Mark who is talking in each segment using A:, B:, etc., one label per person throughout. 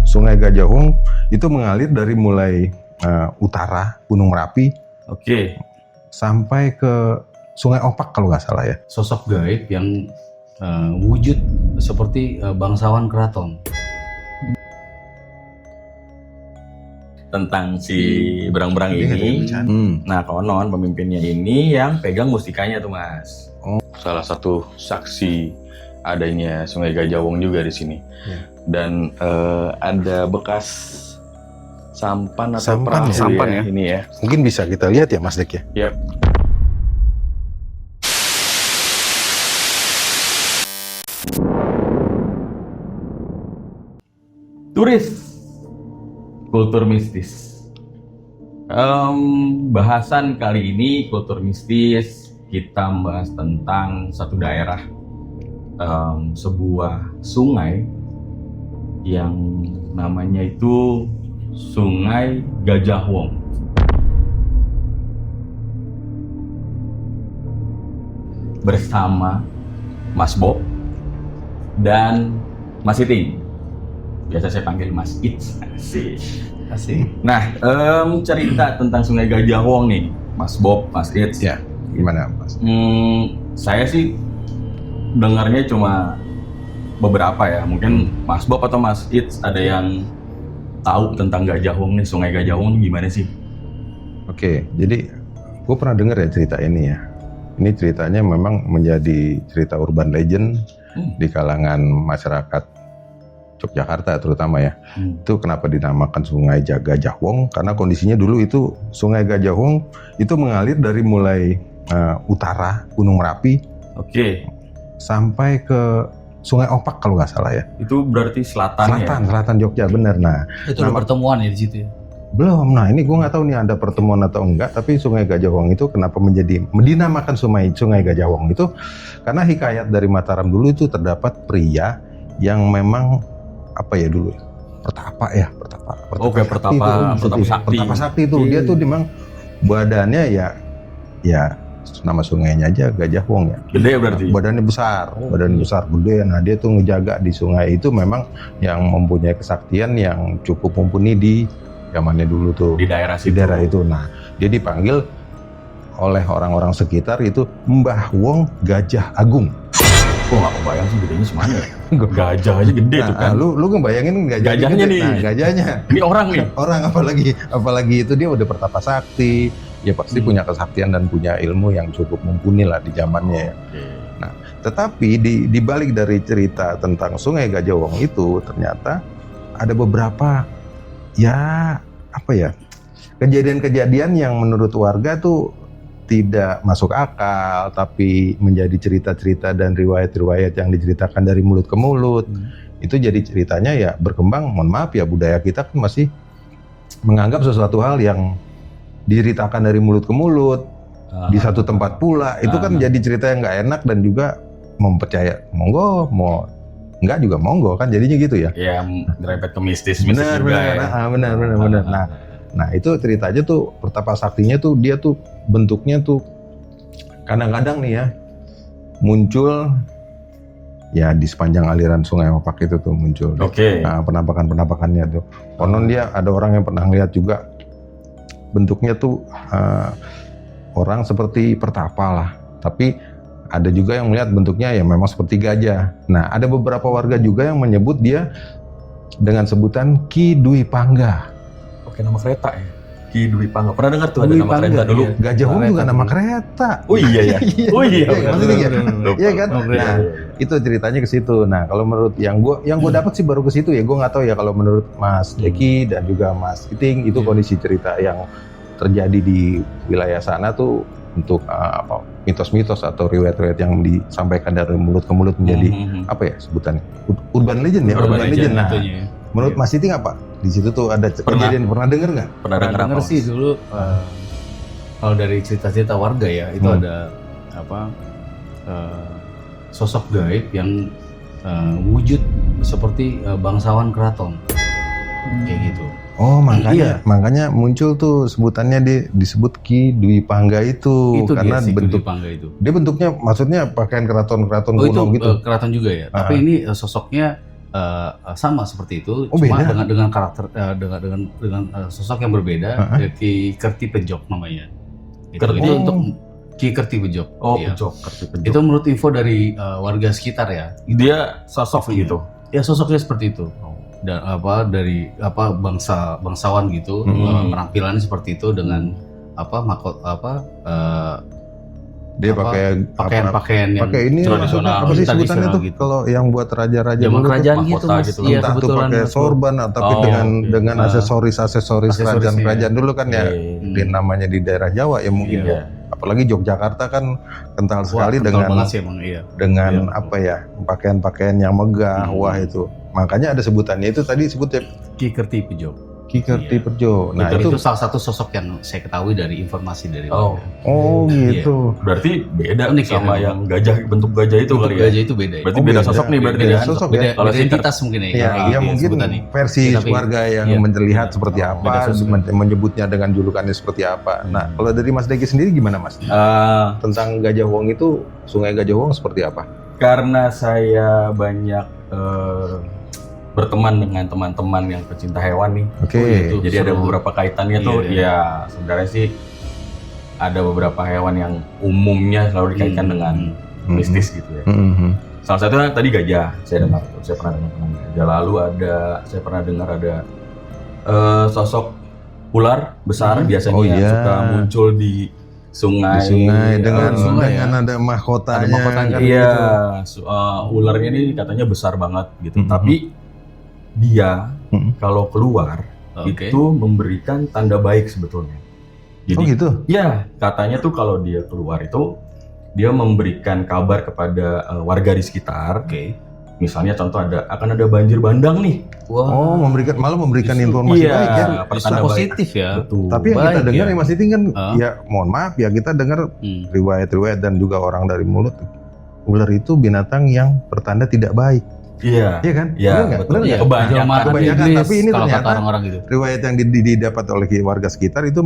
A: Sungai Gajahwong itu mengalir dari mulai utara Gunung Merapi
B: Oke.
A: sampai ke Sungai Opak kalau nggak salah ya.
C: Sosok gaib yang wujud seperti bangsawan keraton.
B: Tentang si berang-berang ini. Nah, konon pemimpinnya ini yang pegang mustikanya tuh, Mas.
A: Oh.
B: Salah satu saksi adanya Sungai Gajahwong juga di sini.
A: Ya.
B: Dan ada bekas sampan atau
A: Sampan
B: perahu
A: ya?
B: ini ya.
A: Mungkin bisa kita lihat ya Mas Dek ya.
B: Yap. Turis kultur mistis. Bahasan kali ini kultur mistis, kita membahas tentang satu daerah, sebuah sungai yang namanya itu Sungai Gajahwong. Bersama Mas Bob dan Mas Iting. Biasa saya panggil Mas Its. Asik. Nah, cerita tentang Sungai Gajahwong nih, Mas Bob, Mas Its.
A: Ya, gimana Mas?
B: Saya sih dengarnya cuma beberapa ya. Mungkin Mas Bob atau Mas Its ada yang tahu tentang Gajahwong nih, Sungai Gajahwong gimana sih?
A: Oke, jadi gue pernah dengar ya cerita ini ya. Ini ceritanya memang menjadi cerita urban legend di kalangan masyarakat Yogyakarta terutama ya. Itu kenapa dinamakan Sungai Gajahwong, karena kondisinya dulu itu Sungai Gajahwong itu mengalir dari mulai utara Gunung Merapi
B: Oke.
A: sampai ke Sungai Opak kalau nggak salah ya.
B: Itu berarti selatan ya?
A: Selatan Jogja bener. Nah,
C: Itu ada pertemuan ya di situ ya.
A: belum. Nah, ini gue nggak tahu nih ada pertemuan atau enggak, tapi Sungai Gajahwong itu kenapa dinamakan Sungai Gajahwong itu karena hikayat dari Mataram dulu itu terdapat pria yang memang apa ya dulu pertapa sakti itu. Dia tuh memang badannya ya nama sungainya aja Gajahwong ya.
B: Gede berarti.
A: Badannya besar, gede. Nah, dia tuh ngejaga di sungai itu memang yang mempunyai kesaktian yang cukup mumpuni di zamannya dulu tuh.
B: Di daerah
A: Di daerah itu. Nah, dia dipanggil oleh orang-orang sekitar itu Mbah Wong Gajah Agung.
B: Kok nggak kebayang sih gedenya semuanya ya? Gajah aja gede tuh kan.
A: Lu ngebayangin
B: Gajahnya nih.
A: Nah, gajahnya.
B: Ini orang nih.
A: Orang apalagi itu dia udah pertapa sakti. Ya pasti punya kesaktian dan punya ilmu yang cukup mumpuni lah di zamannya ya. Nah, tetapi di balik dari cerita tentang Sungai Gajahwong itu ternyata ada beberapa kejadian-kejadian yang menurut warga tuh tidak masuk akal, tapi menjadi cerita-cerita dan riwayat-riwayat yang diceritakan dari mulut ke mulut. Itu jadi ceritanya ya berkembang. Mohon maaf ya, budaya kita kan masih menganggap sesuatu hal yang diceritakan dari mulut ke mulut di satu tempat pula. Itu kan jadi cerita yang nggak enak dan juga mempercaya monggo, mau enggak juga monggo kan jadinya gitu ya.
B: Ya, merepet ke mistis
A: Benar. Nah, itu ceritanya tuh pertapa saktinya tuh dia tuh bentuknya tuh kadang-kadang nih ya muncul ya di sepanjang aliran Sungai Opak itu tuh muncul.
B: Oke.
A: Nah, penampakannya tuh. Konon dia ada orang yang pernah lihat juga bentuknya tuh orang seperti pertapa lah. Tapi ada juga yang melihat bentuknya ya memang seperti gajah. Nah, ada beberapa warga juga yang menyebut dia dengan sebutan Ki Dwi Pangga.
B: Oke, nama kereta ya? Ki Dwi Pangga. Pernah dengar tuh ada nama kereta dulu?
A: Iya. Gajahwong juga nama kereta.
B: Oh iya ya? Oh iya.
A: Iya kan? Nah, itu ceritanya ke situ. Nah, kalau menurut yang gue dapat sih baru ke situ ya. Gue nggak tahu ya kalau menurut Mas Deki dan juga Mas Iting itu kondisi cerita yang terjadi di wilayah sana tuh untuk mitos-mitos atau riwayat-riwayat yang disampaikan dari mulut ke mulut menjadi apa ya sebutannya urban legend ya. Urban legend. Nah, menurut Mas Iting apa? Di situ tuh ada kejadian pernah dengar nggak?
B: Pernah dengar
C: sih dulu. Kalau dari cerita-cerita warga ya itu ada sosok gaib yang wujud seperti bangsawan keraton kayak gitu.
A: Oh, makanya muncul tuh sebutannya disebut Ki Dwi Pangga itu karena
C: dia, bentuk Pangga itu.
A: Dia bentuknya maksudnya pakaian keraton kuno gitu.
C: Keraton juga ya. Tapi ini sosoknya sama seperti itu,
A: Oh,
C: cuma
A: beda?
C: dengan karakter dengan sosok yang berbeda. Ki Kerti Pejok namanya. Itu
B: Kerti?
C: untuk Ki Kerti Pejok.
B: Oh,
C: Iya.
B: pejok, kerti pejok.
C: Itu menurut info dari warga sekitar ya.
B: Dia sosok gitu.
C: Ya sosoknya seperti itu. Dan dari bangsawan gitu, penampilannya seperti itu dengan
A: Dia
C: apa,
A: pakai
C: pakaian-pakaian yang
A: pakai ini
C: tradisional,
A: apa sih sebutannya
C: tradisional
A: tuh
C: gitu.
A: kalau yang buat raja-raja
C: Zaman
A: dulu tuh?
C: kerajaan gitu
B: mahkota
C: Mas.
B: gitu.
C: Iya,
A: Entah tuh
C: kebetulan
A: pakai
C: Mas.
A: sorban tapi
B: Oh,
A: dengan
C: oke.
A: aksesoris
C: Aksesorisnya.
A: kerajaan dulu kan ya.
B: Iya.
A: Di namanya di daerah Jawa ya mungkin.
B: Iya.
A: Apalagi Yogyakarta kan kental
C: Wah,
A: sekali
C: kental
A: dengan
C: banget sih emang, iya.
A: dengan
C: Iya.
A: apa ya pakaian-pakaian yang megah. Wah itu makanya ada sebutannya itu tadi sebutnya
C: Ki Kerti Pejok.
A: Ki Kerti
C: Iya.
A: Perjo. Nah
C: itu
A: itu
C: salah satu sosok yang saya ketahui dari informasi dari
B: Oh.
C: warga.
A: oh gitu.
B: Berarti beda
C: Unik ya,
B: sama
C: memang.
B: yang gajah, bentuk gajah itu
C: Bentuk
B: kali ya.
C: gajah itu beda.
B: Berarti
A: Oh,
B: beda
A: beda.
B: sosok nih berarti
A: Beda
B: ya.
A: sosok
C: beda,
A: ya.
B: Kalau
C: beda
B: si
C: identitas mungkin ya.
A: Ya,
C: kayak
A: ya
C: gitu
A: mungkin
C: sebutannya.
A: versi
C: Iya, tapi-
A: warga yang
C: iya.
A: melihat seperti
C: Oh,
A: apa,
C: beda sosok.
A: menyebutnya dengan julukannya seperti apa. Nah, kalau dari Mas Deki sendiri gimana Mas? Tentang Gajah Wong itu, Sungai Gajah Wong seperti apa?
B: Karena saya banyak berteman dengan teman-teman yang pecinta hewan nih.
A: Oke.
C: Oh, gitu.
B: Jadi ada
C: Seru.
B: beberapa kaitannya tuh.
C: Iya.
B: Ya sebenarnya sih ada beberapa hewan yang umumnya selalu dikaitkan dengan mistis gitu ya.
A: Mhm.
B: Salah satunya tadi gajah. Saya pernah dengar tentang gajah. Lalu saya pernah dengar ada sosok ular besar biasanya
A: Oh, iya.
B: suka muncul di sungai.
A: Di sungai dengan
C: sungai
A: dengan
C: ya.
A: ada mahkotanya.
C: Ada mahkotanya.
A: kan
B: Iya,
A: gitu.
B: ularnya ini katanya besar banget gitu.
A: Mhm.
B: Tapi dia
A: Mhm.
B: kalau keluar
C: Oke.
B: itu memberikan tanda baik sebetulnya. Jadi,
A: Oh gitu.
B: ya katanya tuh kalau dia keluar itu dia memberikan kabar kepada warga di sekitar.
C: Oke.
B: Misalnya contoh akan ada banjir bandang nih.
C: Wah.
A: Oh, malah memberikan
C: Justru-
A: informasi
B: iya,
A: baik ya.
C: Justru
B: pertanda baik.
C: positif ya.
B: Betul.
A: Tapi yang kita
C: Baik,
A: dengar
C: ya.
A: ya Mas Iting kan
C: Ah.
A: ya mohon maaf ya kita dengar
C: Hmm.
A: riwayat-riwayat dan juga orang dari mulut ular itu binatang yang bertanda tidak baik.
B: Iya.
A: Iya kan?
B: Iya,
A: Benar nggak?
B: betul.
A: Benar
C: Iya,
A: nggak?
B: Kebanyakan.
A: Kebanyakan,
C: iblis,
A: tapi ini
C: kalau kata
A: ternyata
C: orang-orang gitu.
A: Riwayat yang didapat oleh warga sekitar itu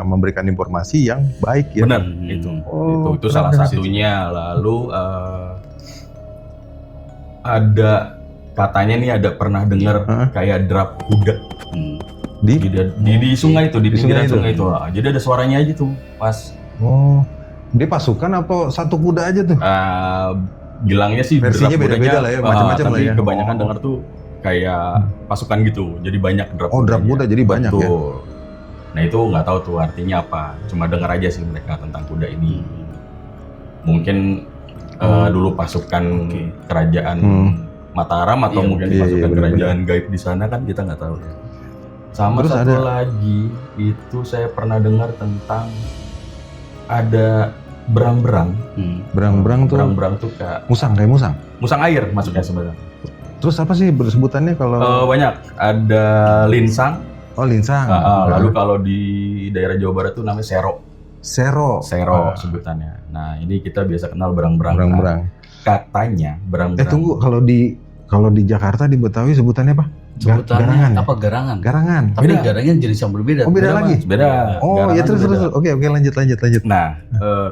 A: memberikan informasi yang baik ya.
B: Benar
C: Hmm.
B: itu.
A: Oh,
B: itu salah
A: keren.
B: satunya. Lalu ada katanya nih ada pernah dengar
A: Hah?
B: kayak drap kuda
C: Hmm.
B: di sungai itu, di
A: Di
B: pinggiran
A: sungai
B: sungai
A: itu.
B: itu. Jadi ada suaranya aja tuh pas
A: Oh, dia pasukan apa satu kuda aja tuh?
B: bilangnya sih
A: Versinya
B: drap
A: beda-beda
B: kudanya,
A: lah ya, macam-macam
B: tapi
A: lah ya.
B: kebanyakan
A: Oh.
B: dengar tuh kayak pasukan gitu. Jadi banyak drap
A: Oh, drap
B: kudanya.
A: kuda jadi banyak ya.
B: Betul. Nah itu nggak tahu tuh artinya apa. Cuma dengar aja sih mereka tentang kuda ini. Mungkin dulu pasukan
C: Oke.
B: kerajaan Mataram atau
C: Iya,
B: mungkin
A: iya,
B: pasukan
A: iya,
B: kerajaan gaib di sana kan kita nggak tahu ya. Sama
A: Terus
B: satu
A: ada-
B: lagi itu saya pernah dengar tentang ada berang-berang.
A: Berang-berang tuh
B: Berang-berang tuh kayak
A: kayak musang.
B: musang air masuknya sebenarnya.
A: Terus apa sih sebutannya kalau
B: Banyak ada linsang.
A: oh linsang.
B: Lalu kalau di daerah Jawa Barat tuh namanya sero.
A: Sero.
B: Sebutannya. Nah ini kita biasa kenal berang-berang.
A: Berang-berang.
B: Katanya berang-berang.
A: Tunggu kalau di Jakarta di Betawi sebutannya apa? Garangan
C: Sebutannya
A: ya?
C: apa garangan?
A: Garangan.
C: Tapi
B: Beda.
C: garangan jenis yang berbeda.
A: Oh, beda lagi?
C: Mas.
B: Beda.
A: Oh
B: Garangan
A: ya
B: tuh
A: terus
B: beda.
A: terus. Oke lanjut.
B: Nah,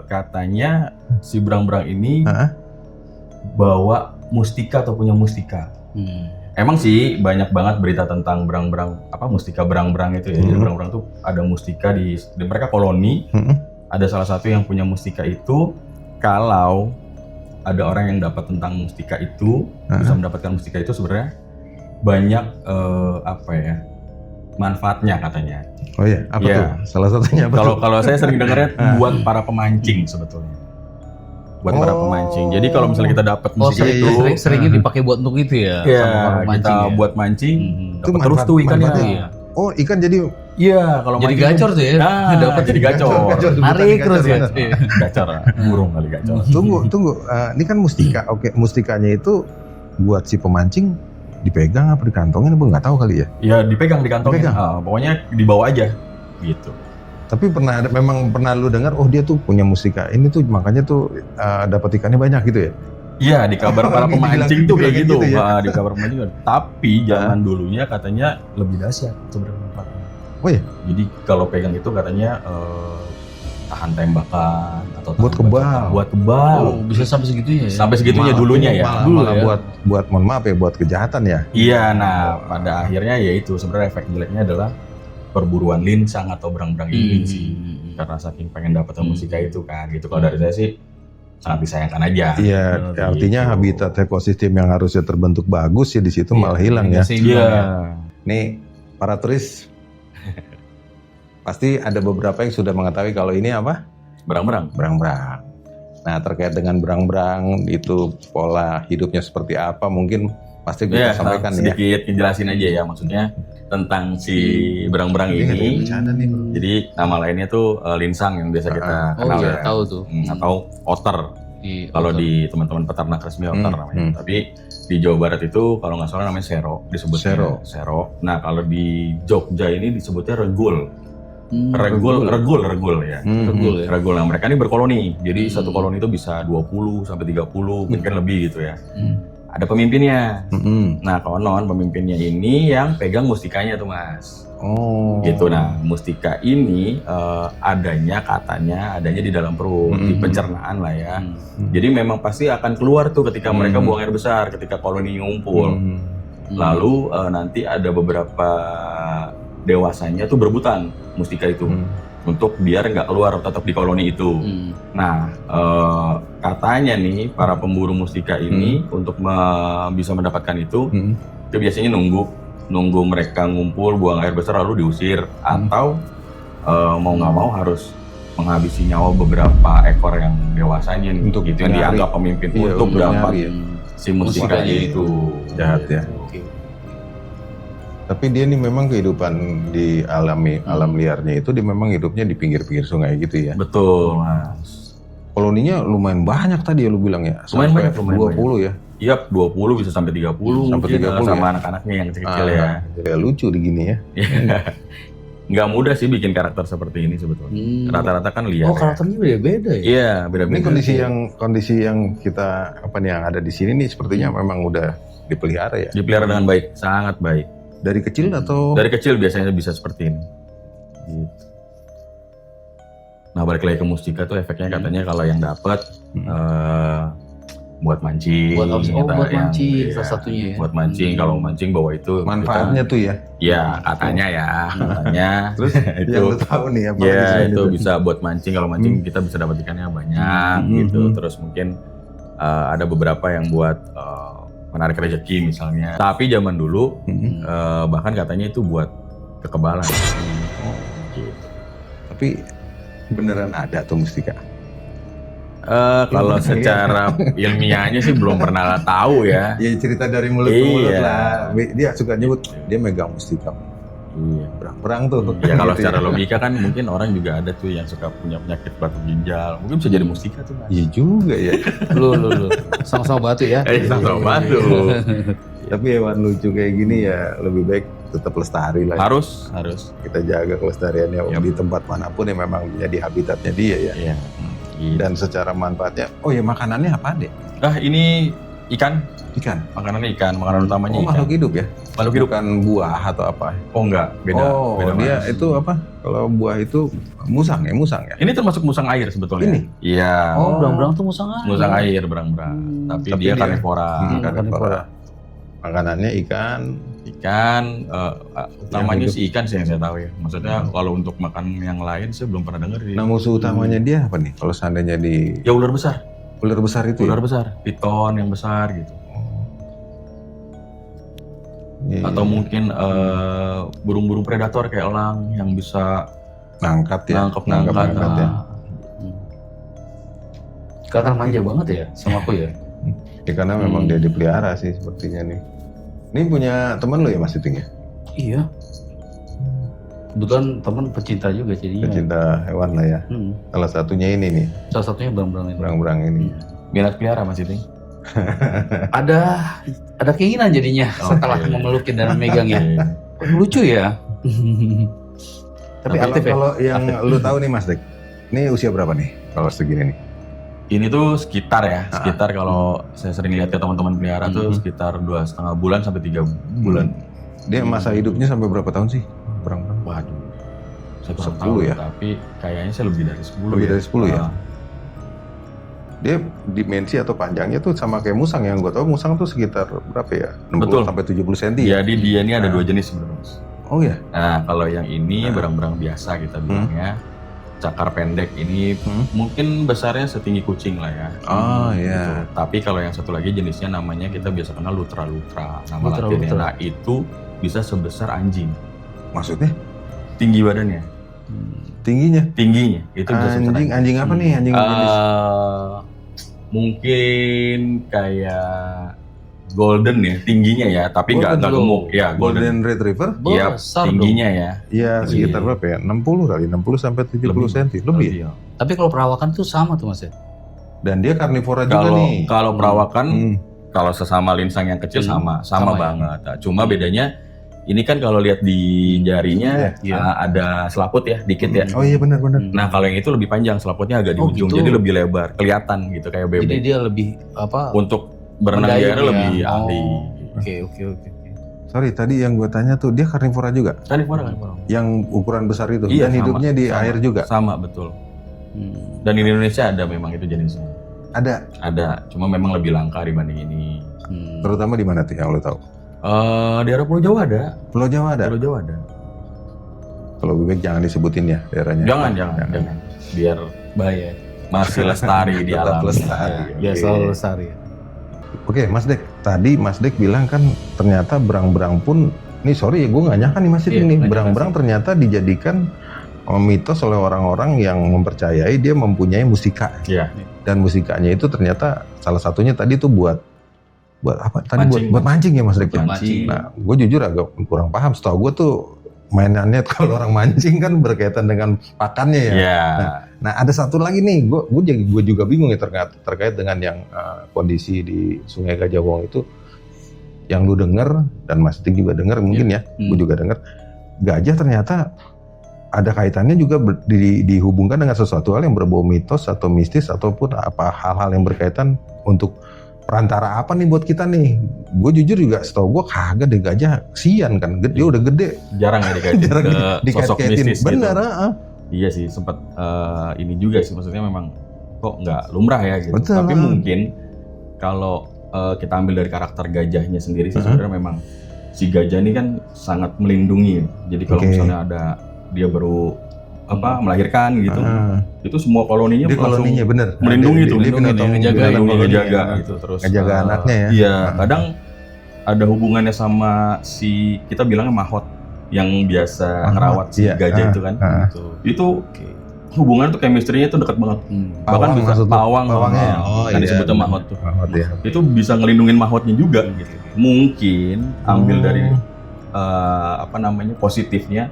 B: katanya si berang-berang ini
A: Heeh.
B: bawa mustika atau punya mustika.
C: Hmm.
B: Emang sih banyak banget berita tentang berang-berang mustika berang-berang itu ya. Jadi berang-berang tuh ada mustika di mereka koloni. Ada salah satu yang punya mustika itu. Kalau ada orang yang dapat tentang mustika itu, bisa mendapatkan mustika itu sebenarnya banyak manfaatnya katanya.
A: Oh iya, apa
B: Iya.
A: tuh? Salah satunya apa tuh?
B: Kalau saya sering dengarnya buat para pemancing sebetulnya. Buat para
A: Oh.
B: pemancing. Jadi kalau misalnya kita dapat
C: Oh,
B: mustika
A: iya,
B: itu,
C: seringnya dipakai buat untuk itu ya?
B: ya
C: sama para
B: kita
C: pemancing ya?
B: buat mancing,
A: Itu
B: dapat terus tuh ikannya.
A: manfaatnya.
C: Iya.
A: Oh ikan jadi
B: Iya, kalau
C: Jadi
B: mancing
C: gacor tuh ya?
B: Dapat jadi gacor.
A: sebutannya
C: Narik terus ya?
A: gacor.
C: Iya.
B: Gacor, burung kali gacor.
A: Tunggu. Ini kan mustika. Oke, mustikanya itu buat si pemancing dipegang apa dikantongin apa nggak tahu kali ya.
B: Ya dipegang di kantongnya.
A: Dipegang?
B: Pokoknya dibawa aja gitu.
A: Tapi memang pernah lu dengar oh dia tuh punya mustika. Ini tuh makanya tuh dapat ikannya banyak gitu ya.
B: Iya, di kabar para pemancing tuh kayak gitu.
A: Dibilangin gitu ya?
B: Di kabar pemancing. Tapi zaman dulunya katanya lebih dahsyat sebenarnya manfaatnya.
A: Oh iya.
B: Jadi kalau pegang itu katanya tahan tembakan atau tahan
A: Buat kebal.
B: Buat kebal.
C: Oh, bisa sampai segitunya ya?
B: Sampai segitunya dulunya ya.
A: Malah
C: ya.
A: buat mohon maaf ya, buat kejahatan ya.
B: Iya, nah pada akhirnya ya itu sebenarnya efek jeleknya adalah perburuan linsang atau berang-berang ini sih. Karena saking pengen dapat mustika itu kan. Gitu kalau dari saya sih sangat disayangkan aja.
A: Iya, artinya
B: Gitu.
A: habitat ekosistem yang harusnya terbentuk bagus ya di situ malah hilang ya.
B: Iya.
A: Nih para turis pasti ada beberapa yang sudah mengetahui kalau ini apa?
B: Berang-berang.
A: Berang-berang. Nah, terkait dengan berang-berang itu pola hidupnya seperti apa mungkin pasti bisa sampaikan ya.
B: Sedikit ngejelasin aja ya, maksudnya tentang si berang-berang ini. Jadi nama lainnya tuh linsang yang biasa kita kenal ya.
C: Tahu tuh.
B: Atau otter. Kalau di teman-teman peternak resmi otter namanya. Tapi di Jawa Barat itu kalau nggak salah namanya sero, disebutnya sero. Nah, kalau di Jogja ini disebutnya regul. Regul ya. Regul. Nah, mereka ini berkoloni. Jadi satu koloni itu bisa 20 sampai 30, mungkin lebih gitu ya. Ada pemimpinnya. Nah, konon pemimpinnya ini yang pegang mustikanya tuh, Mas.
A: Oh.
B: Gitu. Nah, mustika ini katanya adanya di dalam perut, di pencernaan lah ya. Jadi memang pasti akan keluar tuh ketika mereka buang air besar, ketika koloni ngumpul. Lalu nanti ada beberapa dewasanya tuh berebutan mustika itu untuk biar nggak keluar, tetap di koloni itu. Nah, katanya nih para pemburu mustika ini untuk bisa mendapatkan itu biasanya nunggu mereka ngumpul buang air besar lalu diusir, atau mau nggak mau harus menghabisi nyawa beberapa ekor yang dewasanya nih,
A: untuk
B: gitu yang dianggap pemimpin untuk dapat si mustikanya itu.
A: Jahat ya. Tapi dia nih memang kehidupan di alam liarnya itu dia memang hidupnya di pinggir-pinggir sungai gitu ya.
B: Betul, Mas.
A: Koloninya lumayan banyak tadi ya lu bilang ya.
B: Lumayan
A: Sampai 20 ya.
B: Iya, 20 bisa sampai 30
A: Sampai
B: mungkin
A: 30
B: sama
A: ya?
B: anak-anaknya yang kecil-kecil ya.
A: Ya lucu di gini ya.
B: Nggak mudah sih bikin karakter seperti ini sebetulnya. Rata-rata kan liar.
C: Oh, karakternya beda-beda ya?
B: Iya, beda-beda.
A: Ini kondisi yang kita yang ada di sini nih sepertinya memang udah dipelihara ya.
B: Dipelihara dengan baik, sangat baik.
A: Dari kecil atau?
B: Dari kecil biasanya bisa seperti ini. Gitu. Nah, balik lagi ke mustika tuh efeknya katanya kalau yang dapat buat mancing.
C: Buat mancing
B: iya,
C: salah satunya ya.
B: Buat mancing, kalau mancing bawa itu
A: Manfaatnya tuh ya.
B: Iya, katanya ya, katanya.
A: Terus
B: itu,
A: yang lu tahu nih apa
B: ya itu bisa buat mancing. Kalau mancing kita bisa dapat ikannya banyak gitu. Terus mungkin ada beberapa yang buat menarik rezeki misalnya. Tapi zaman dulu bahkan katanya itu buat kekebalan. Gitu.
A: Tapi beneran ada tuh mustika.
B: Kalau secara ilmiahnya sih belum pernah tahu ya.
A: Ya cerita dari mulut ke mulut lah. Dia suka nyebut dia megang mustika.
B: Iya.
A: Perang tuh.
B: Ya kalau
A: gitu
B: secara logika kan mungkin orang juga ada tuh yang suka punya penyakit batu ginjal. Mungkin bisa jadi mustika tuh, Mas.
A: Iya juga ya.
C: Lu. Sama-sama batu ya?
B: Sama batu.
A: Tapi hewan lucu kayak gini ya lebih baik tetap lestari lah.
B: Harus.
A: Kita jaga kelestariannya di tempat manapun yang memang menjadi habitatnya dia ya.
B: Iya.
A: Dan secara manfaatnya, oh ya makanannya apa deh?
B: Ini ikan. Makanannya ikan, makanan utamanya ikan.
A: Makhluk hidup ya?
B: Makhluk hidup.
A: Bukan buah atau apa?
B: Oh enggak, beda.
A: Oh,
B: beda
A: dia
B: Mas.
A: itu apa? Kalau buah itu musang ya?
B: Ini termasuk musang air sebetulnya.
A: Ini?
B: Iya.
C: Oh, berang-berang tuh musang air.
B: Musang air, berang-berang. Tapi dia karnivora.
A: Karnivora. Makanannya ikan.
B: Utamanya si ikan sih yang saya tahu ya. Maksudnya kalau untuk makan yang lain saya belum pernah dengar.
A: Nah musuh utamanya dia apa nih? Kalau seandainya di
B: Ya ular besar.
A: ular besar itu
B: Ular
A: ya?
B: besar, piton yang besar gitu.
A: Iya.
B: Atau mungkin burung-burung predator kayak elang yang bisa
A: Nangkat ya?
B: nangkep
A: ya?
C: Karena manja banget ya sama aku ya.
A: Ya karena memang dia dipelihara sih sepertinya nih. Ini punya teman lo ya Mas Iting ya?
C: Iya. Kebetulan teman pecinta juga jadinya.
A: Pecinta hewan lah ya. Salah satunya ini nih,
C: Salah satunya berang-berang ini.
A: berang-berang ini.
B: minat pelihara Mas Iting.
C: Ada keinginan jadinya setelah memelukin dan memegangnya. Lucu ya.
A: Tapi kalau yang lu tahu nih Mas Dik, ini usia berapa nih kalau segini nih?
B: Ini tuh sekitar kalau saya sering lihat ke teman-teman pelihara tuh sekitar 2,5 bulan sampai 3 bulan.
A: Dia masa hidupnya sampai berapa tahun sih? Berang-berang.
B: Waduh. Saya kurang
A: 10
B: tahu
A: ya?
B: tapi kayaknya saya lebih dari 10
A: Lebih
B: ya.
A: dari 10 ya?
B: Ah,
A: Dia dimensi atau panjangnya tuh sama kayak musang, yang gue tahu musang tuh sekitar berapa ya? 60
B: Betul.
A: sampai 70 cm ya?
B: Jadi dia ini ada
A: Nah.
B: 2 jenis sebenarnya, Mas.
A: Oh ya?
B: Nah, kalau yang ini
A: Nah.
B: berang-berang biasa kita bilangnya. Cakar pendek ini mungkin besarnya setinggi kucing lah ya.
A: Oh
B: Gitu.
A: ya.
B: Tapi kalau yang satu lagi jenisnya namanya kita biasa kenal lutra-lutra. Nama
C: Lutra-lutra.
B: latinnya. Nah, itu bisa sebesar anjing.
A: Maksudnya
B: Tinggi badannya.
A: tingginya?
B: Tingginya itu bisa sebesar
A: Anjing, anjing apa nih? Anjing jenis?
B: Mungkin kayak golden ya tingginya ya, tapi nggak
C: Golden
B: gemuk ya
A: Golden Retriever?
B: Iya,
C: Besar
B: tingginya ya.
A: Ya sekitar
B: Iya.
A: berapa ya? 60 kali, 60 sampai 70 cm lebih.
B: ya.
C: Tapi kalau perawakan tuh sama tuh Mas ya.
A: Dan dia karnivora juga
B: Kalau
A: nih.
B: kalau perawakan
A: Hmm.
B: kalau sesama linsang yang kecil sama
C: Sama ya.
B: banget. Nah, cuma bedanya ini kan kalau lihat di jarinya
C: Iya.
B: ada selaput ya dikit ya.
A: Oh iya benar-benar.
B: Nah kalau yang itu lebih panjang selaputnya agak di
C: Oh,
B: ujung
C: gitu.
B: jadi lebih lebar kelihatan gitu kayak
C: Jadi
B: bebek.
C: dia lebih apa?
B: Untuk berenang di
C: Mendayung
B: air
C: ya.
B: lebih
C: Oh.
B: ahli.
C: Oke.
A: Sorry, tadi yang gue tanya tuh dia karnivora juga?
B: Karnivora.
A: Yang ukuran besar itu?
B: Iya,
A: Dan
B: sama,
A: hidupnya di
B: sama.
A: air juga?
B: Sama betul.
C: Hmm.
B: Dan di Indonesia ada memang itu jenisnya.
A: Ada?
B: Ada, cuma memang lebih langka dibanding ini.
C: Hmm.
A: Terutama di mana tuh yang lo tahu?
B: Di daerah Pulau Jawa ada.
A: Pulau Jawa ada?
B: Pulau Jawa ada.
A: Kalau gue jangan disebutin ya daerahnya.
B: Jangan. Biar
C: Bahaya.
B: masih lestari di
A: Tetap
B: alam.
A: lestari.
C: Ya
A: Oke.
C: selalu lestari.
A: Oke, Mas Dek. Tadi Mas Dek bilang kan ternyata berang-berang pun, nih sorry ya gue nggak nyangka nih Mas Dek
C: Iya,
A: ini
C: nggak
A: berang-berang
C: nyangka
A: ternyata dijadikan mitos oleh orang-orang yang mempercayai dia mempunyai mustika.
B: Iya.
A: Dan musikanya itu ternyata salah satunya tadi tuh buat apa? Tadi
B: Mancing,
A: buat mancing ya Mas Dek. ya?
C: Mancing.
A: Nah, gue jujur agak kurang paham. Setahu gue tuh mainannya kalau orang mancing kan berkaitan dengan pakannya ya.
B: Iya.
A: Nah ada satu lagi nih, gue juga bingung ya terkait dengan yang kondisi di Sungai Gajah Wong itu, yang lu denger dan Mas Dik juga denger mungkin ya, gue juga denger gajah ternyata ada kaitannya juga dihubungkan dengan sesuatu hal yang berbau mitos atau mistis ataupun apa hal-hal yang berkaitan untuk perantara apa nih buat kita nih. Gue jujur juga setahu gue kagak deh gajah, kesian kan, dia udah gede.
B: Jarang ya dikaitin
A: Jarang
B: ke sosok
A: dikait-kaitin.
B: mistis
A: Bener,
B: gitu. Iya sih, sempat ini juga sih, maksudnya memang kok nggak lumrah ya gitu.
A: Betul,
B: Tapi mungkin kalau kita ambil dari karakter gajahnya sendiri sih sebenarnya memang si gajah ini kan sangat melindungi. Jadi kalau
A: Oke.
B: misalnya ada dia baru melahirkan gitu, itu semua koloninya
A: Dia
B: langsung
A: koloninya bener.
B: melindungi tuh,
A: Dia binatang
B: ngejaga gitu. Terus
A: ngejaga anaknya ya.
B: Iya, kadang ada hubungannya sama si kita bilangnya mahot yang biasa
A: Mahot,
B: ngerawat si
A: iya.
B: gajah itu kan.
C: Gitu.
B: Itu hubungan tuh chemistry-nya tuh dekat banget. Bahkan
A: Pawang
B: bisa
A: maksud lu?
B: pawang,
A: Pawangnya.
B: oh,
A: iya,
B: disebutnya
A: bener.
B: mahot tuh.
A: Mahot ya.
B: Itu bisa ngelindungin mahotnya juga gitu. Mungkin ambil dari positifnya,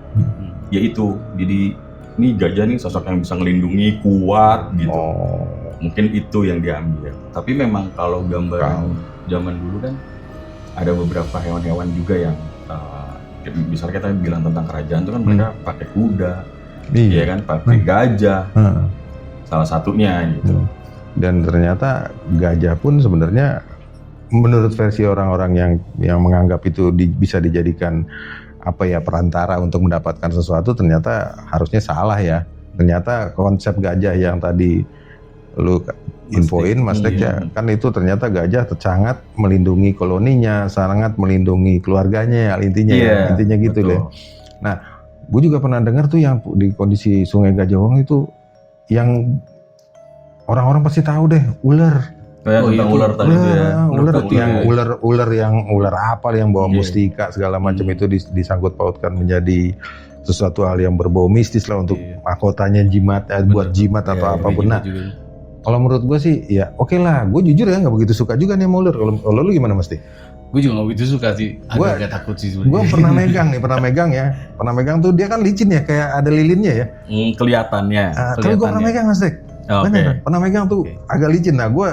B: yaitu jadi ini gajah nih sosok yang bisa ngelindungi, kuat gitu.
A: Oh.
B: Mungkin itu yang diambil. Tapi memang kalau gambaran zaman dulu kan ada beberapa hewan-hewan juga yang misalnya kita bilang tentang kerajaan itu kan mereka pakai kuda, ya kan, pakai gajah, salah satunya gitu.
A: Dan ternyata gajah pun sebenarnya menurut versi orang-orang yang menganggap itu bisa dijadikan perantara untuk mendapatkan sesuatu, ternyata harusnya salah ya. Ternyata konsep gajah yang tadi lu infoin Mas Dek ya, kan itu ternyata gajah sangat melindungi koloninya, sangat melindungi keluarganya, intinya intinya gitu deh. Nah, gue juga pernah dengar tuh yang di kondisi Sungai Gajah Wong itu yang orang-orang pasti tahu deh, ular.
B: Tentang ular tadi itu ya.
A: Ular apa yang bawa mustika segala macam itu disangkut pautkan menjadi sesuatu hal yang berbau mistis lah untuk mahkotanya jimat, buat jimat atau apapun. Nah, kalau menurut gue sih ya oke lah, gue jujur ya nggak begitu suka juga nih sama ular. Kalau lu gimana Mas Dik?
C: Gue juga nggak begitu suka sih, agak takut sih sebenarnya.
A: Gue pernah megang tuh, dia kan licin ya, kayak ada lilinnya ya.
B: Kelihatannya.
A: Tapi gue pernah megang Mas Dek. Bener, pernah megang tuh agak licin. Nah gue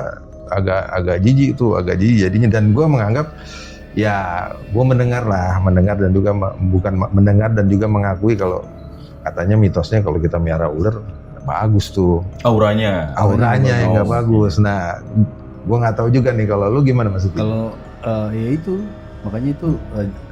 A: agak jijik jadinya, dan gue menganggap ya gue mendengar dan juga bukan mendengar dan juga mengakui kalau katanya mitosnya kalau kita miara ular bagus tuh auranya yang nggak bagus. Nah gue nggak tahu juga nih kalau lu gimana Mas Uti?
C: Kalau ya itu Makanya itu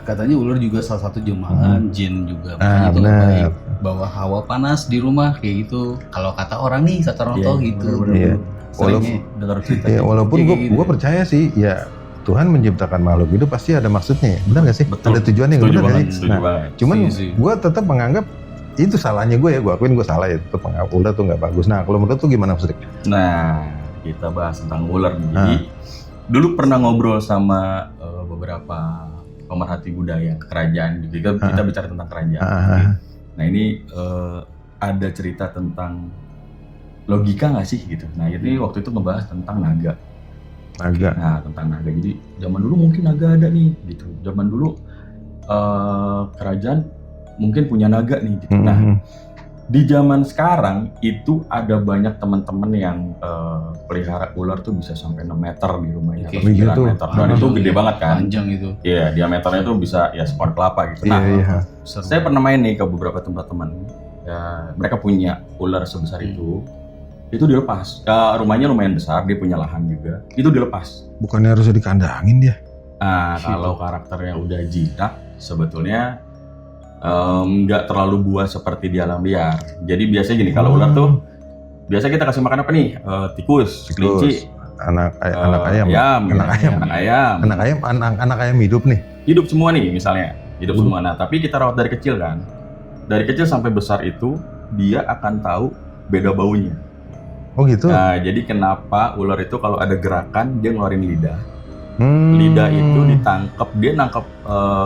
C: katanya ular juga salah satu jelmaan jin juga. Makanya
A: Ah,
C: itu nggak
A: benar.
C: baik bawa hawa panas di rumah kayak gitu. Kalau kata orang nih, kata orang
B: Iya,
C: tua gitu.
A: Iya.
C: Seringnya dengar cerita.
A: Ya, walaupun
C: kayak
A: gue
C: gitu.
A: percaya sih ya Tuhan menciptakan makhluk hidup pasti ada maksudnya ya. Benar gak sih?
B: Betul.
A: Ada tujuannya
B: Setuju
A: benar gak
B: banget,
A: sih?
B: setuju
A: Nah,
B: banget.
A: cuman
C: Setuju sih.
A: gue tetap menganggap itu salahnya gue ya, gue akuin gue salah ya, tetap menganggap ular tuh nggak bagus. Nah kalau menurut tuh gimana Maksudnya?
B: Nah, kita bahas tentang ular nih. Jadi, dulu pernah ngobrol sama beberapa pemerhati budaya kerajaan. Kita bicara tentang kerajaan. Nah, ini ada cerita tentang logika nggak sih gitu. Nah, ini waktu itu ngebahas tentang naga.
A: Naga.
B: Nah, tentang naga. Jadi, zaman dulu mungkin naga ada nih gitu. Zaman dulu kerajaan mungkin punya naga nih gitu. Nah, di zaman sekarang itu ada banyak teman-teman yang pelihara ular tuh bisa sampai 6 meter di rumahnya atau
C: Oke.
B: 9
A: Gitu.
B: meter. Dan itu gede banget kan.
C: Panjang itu.
B: Iya, diameternya tuh bisa ya sepohon kelapa gitu. Nah,
A: Iya.
C: Seru.
B: saya pernah main nih ke beberapa tempat teman. Ya, mereka punya ular sebesar itu. Itu dilepas. Rumahnya lumayan besar, dia punya lahan juga. Itu dilepas.
A: Bukannya harus dikandangin dia?
B: Nah,
C: Gitu.
B: kalau karakternya udah jinak, sebetulnya nggak terlalu buas seperti di alam liar. Jadi biasanya gini, kalau ular tuh biasa kita kasih makan apa nih? Tikus, kelinci,
A: anak ayam,
B: anak ayam,
A: anak ayam hidup nih.
B: hidup semua nih misalnya, hidup semua. Nah, tapi kita rawat dari kecil kan, dari kecil sampai besar itu dia akan tahu beda baunya.
A: Oh gitu.
B: Nah, jadi kenapa ular itu kalau ada gerakan dia ngeluarin lidah, lidah itu ditangkap, dia nangkap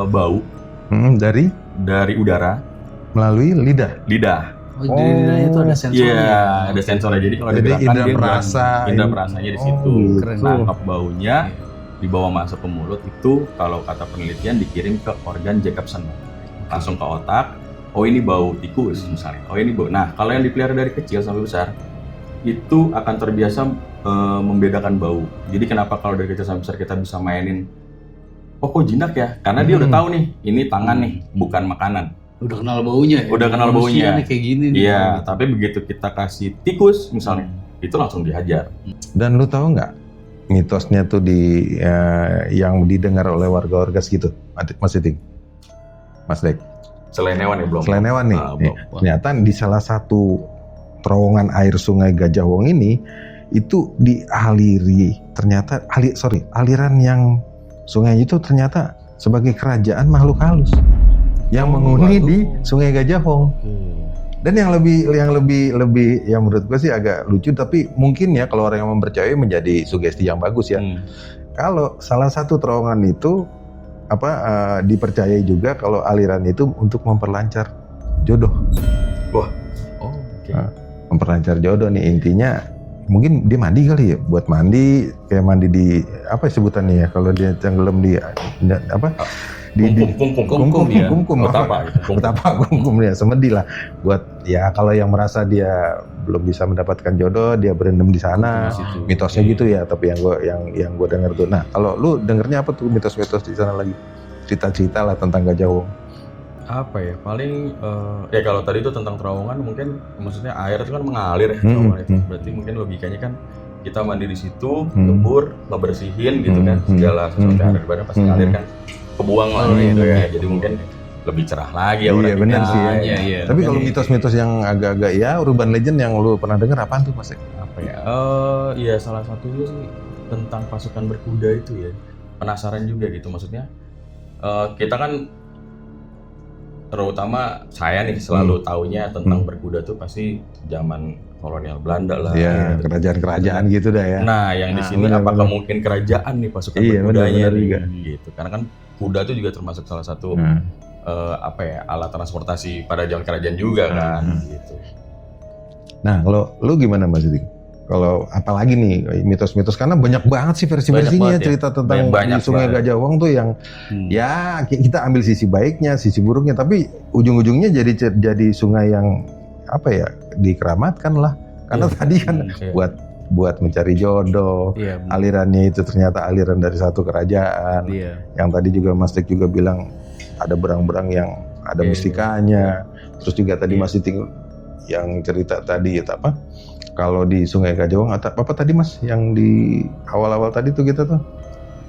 B: bau
A: dari
B: udara,
A: melalui lidah.
C: Oh, di lidahnya itu ada sensornya.
B: Iya, ada sensornya. Jadi kalau ada
A: Jadi
B: gerakan
A: indra
B: dia
A: perasa.
B: indra perasanya di situ.
A: Oh,
C: keren.
A: gitu.
B: Nangkap baunya, dibawa masuk ke mulut itu kalau kata penelitian dikirim ke organ Jacobson, langsung ke otak. Oh ini bau tikus misalnya. Oh ini bau. Nah kalau yang dipelihara dari kecil sampai besar itu akan terbiasa membedakan bau. Jadi kenapa kalau dari kecil sampai besar kita bisa mainin, oh kok jinak ya? Karena dia udah tahu nih, ini tangan nih, bukan makanan.
C: Udah kenal baunya ya?
B: Udah kenal
C: Manusia
B: baunya.
C: nih kayak gini nih.
B: Iya, tapi begitu kita kasih tikus misalnya, itu langsung dihajar.
A: Dan lu tahu nggak mitosnya tuh yang didengar oleh warga-warga segitu, Mas Iting, Mas Dek?
B: Selain hewan ya belum.
A: Selain hewan nih,
B: belum.
A: ternyata di salah satu terowongan air Sungai Gajah Wong ini itu dialiri, ternyata aliran yang sungai itu ternyata sebagai kerajaan makhluk halus yang menghuni di Sungai Gajah Wong. Dan yang lebih yang menurut gue sih agak lucu, tapi mungkin ya kalau orang yang mempercayai menjadi sugesti yang bagus ya. Kalau salah satu terowongan itu dipercayai juga kalau aliran itu untuk memperlancar jodoh.
B: Oh, oke.
A: Memperlancar jodoh nih intinya. Mungkin dia mandi kali ya, buat mandi kayak mandi di apa sebutannya ya kalau dia tenggelam di kumkum ya semedi lah buat ya kalau yang merasa dia belum bisa mendapatkan jodoh dia berendam di sana. Mitosnya gitu ya, tapi yang gue dengar tuh. Nah kalau lu dengernya apa tuh mitos-mitos di sana lagi, cerita-cerita lah tentang Gajah Wong?
B: Apa ya, paling ya kalau tadi itu tentang terowongan mungkin maksudnya air itu kan mengalir ya, terowongan itu berarti mungkin logikanya kan kita mandi di situ, ngebur, ngebersihin gitu kan, segala sesuatu yang ada di badan pasti ngalir kan, kebuang lah gitu ya, jadi mungkin lebih cerah lagi ya.
A: Iya benar sih ya.
C: Iya.
A: Tapi kalau mitos-mitos yang agak-agak ya urban legend yang lu pernah dengar apaan tuh Mas?
B: Apa ya, iya salah satunya sih tentang pasukan berkuda itu ya, penasaran juga gitu, maksudnya kita kan terutama saya nih selalu taunya tentang berkuda tuh pasti zaman kolonial Belanda lah.
A: Iya, kerajaan-kerajaan gitu dah ya.
B: Nah, yang di sini apakah mungkin kerajaan nih pasukan berkudanya nih, gitu. Karena kan kuda itu juga termasuk salah satu alat transportasi pada zaman kerajaan juga kan, gitu.
A: Nah, kalau lu gimana Mas Iting? Kalau apalagi nih mitos-mitos, karena banyak banget sih versi-versinya ya, cerita tentang di Sungai Gajah Wong tuh yang ya kita ambil sisi baiknya, sisi buruknya, tapi ujung-ujungnya jadi sungai yang dikeramatkan lah. Karena tadi kan buat mencari jodoh, alirannya itu ternyata aliran dari satu kerajaan. Yang tadi juga Mas Dik juga bilang ada berang-berang yang ada mistikanya. Terus juga tadi Mas Iting yang cerita tadi kalau di Sungai Gajah Wong apa tadi Mas yang di awal-awal tadi tuh kita tuh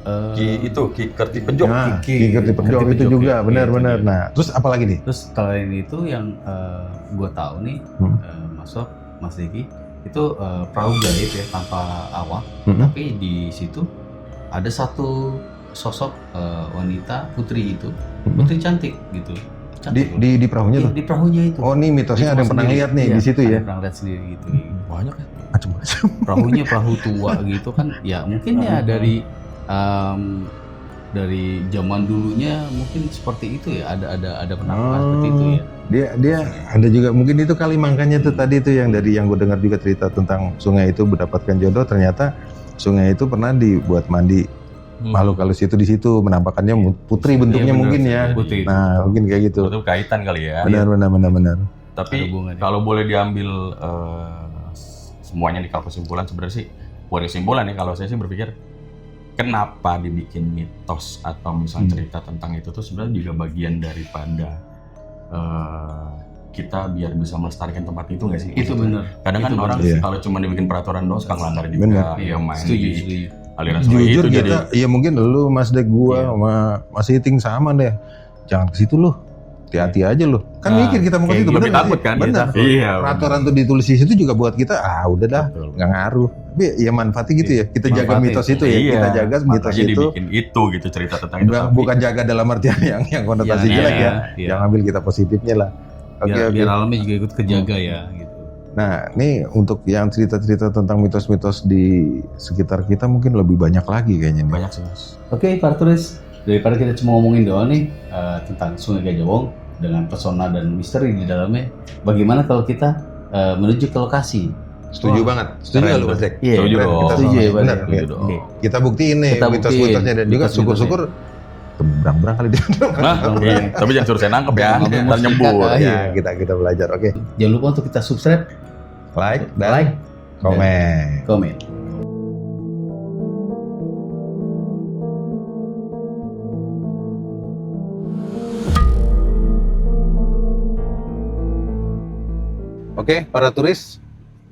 B: Ki Kerti Pejok.
A: Nah,
C: Ki
A: Kerti Pejok
C: Kerti
A: itu
C: Pejok,
A: juga
C: ya.
A: benar-benar.
C: Iya,
A: Nah, terus apa lagi nih?
C: Terus selain itu yang gue tahu nih, Mas Diki itu perahu gaib ya tanpa awak, tapi di situ ada satu sosok wanita putri itu, putri cantik gitu. Cantik
A: Di perahunya
C: Iya,
A: tuh.
C: di perahunya itu.
A: Oh, nih mitosnya ada yang pernah lihat nih
C: Iya,
A: di situ
C: ada
A: ya.
C: yang pernah lihat sendiri gitu.
B: Banyak ya.
A: Macam-macam.
C: Perahunya perahu tua gitu kan, ya mungkin ya dari zaman dulunya mungkin seperti itu ya, ada penampakan seperti itu ya.
A: Dia ada juga mungkin itu kali makanya tuh tadi tuh yang dari yang gue dengar juga cerita tentang sungai itu mendapatkan jodoh, ternyata sungai itu pernah dibuat mandi makhluk halus itu di situ, menampakkannya putri bentuknya
C: Iya, benar,
A: mungkin ya.
C: putri itu.
A: Nah, mungkin kayak gitu.
B: Itu kaitan kali ya.
A: Benar.
B: Tapi
C: Ada hubungannya.
B: kalau boleh diambil semuanya nih, kalau kesimpulan sebenarnya sih, buat kesimpulan nih kalau saya sih berpikir kenapa dibikin mitos atau misalnya cerita tentang itu tuh sebenarnya juga bagian daripada kita biar bisa melestarikan tempat itu nggak sih?
C: Itu benar.
B: Kadang kan
C: Itu
B: orang
A: benar.
B: kalau cuma dibikin peraturan doang suka ngelanggar juga,
A: Benar.
B: ya main
C: Setuju.
B: di aliran sungai
A: Jujur
B: itu jadi.
A: kita, ya mungkin lu Mas Dek gua
C: Iya.
A: sama Mas Iting sama deh. Jangan ke situ lu. Hati-hati aja lu. Kan
B: Nah,
A: mikir kita mau ke
B: kayak
A: situ
B: gitu,
A: bener
B: lebih
A: nggak
B: takut
A: sih?
B: kan?
A: Bener.
B: Iya, takut. Iya,
A: Peraturan tuh ditulis di situ juga buat kita, udah dah,
B: Betul.
A: nggak ngaruh. Tapi ya manfaatnya gitu ya. Kita jaga
C: Manfaatnya
A: mitos
C: itu.
A: itu ya.
B: Iya,
A: Kita jaga mitos
B: makanya
A: itu.
B: dibikin itu gitu, cerita tentang itu.
A: Bukan,
B: tapi-
A: bukan jaga dalam artian yang konotasi
C: Iya,
A: jelek ya.
C: iya.
A: Yang ambil kita positifnya lah. Oke,
C: Biar,
A: oke.
C: biar alamnya juga ikut kejaga ya gitu.
A: Nah, ini untuk yang cerita-cerita tentang mitos-mitos di sekitar kita mungkin lebih banyak lagi kayaknya nih.
B: banyak sih mas.
C: Oke, para turis, daripada kita cuma ngomongin doang nih tentang Sungai Gajah Wong dengan pesona dan misteri di dalamnya, bagaimana kalau kita menuju ke lokasi?
A: Setuju
C: Wah,
A: banget. Setuju nggak lu, Mas Dek?
C: Iya,
B: Setuju
A: Keren,
B: dong.
A: kita
C: Setuju
A: sama.
C: ya, Pak?
A: Benar,
B: Setuju
A: ya.
B: dong.
C: Oke.
A: Kita buktiin nih
C: Kita
A: mitos-mitosnya dan juga
C: mitos-mitosnya.
A: syukur-syukur berang-berang kali dia.
B: Nah, iya. Tapi jangan suruh saya nangkep ya,
C: Nggak
B: ntar nyembur.
C: Iya.
A: Ya, kita belajar. Oke.
C: Jangan lupa untuk kita subscribe,
A: Like dan
C: like,
A: komen.
C: komen.
A: Oke, para turis,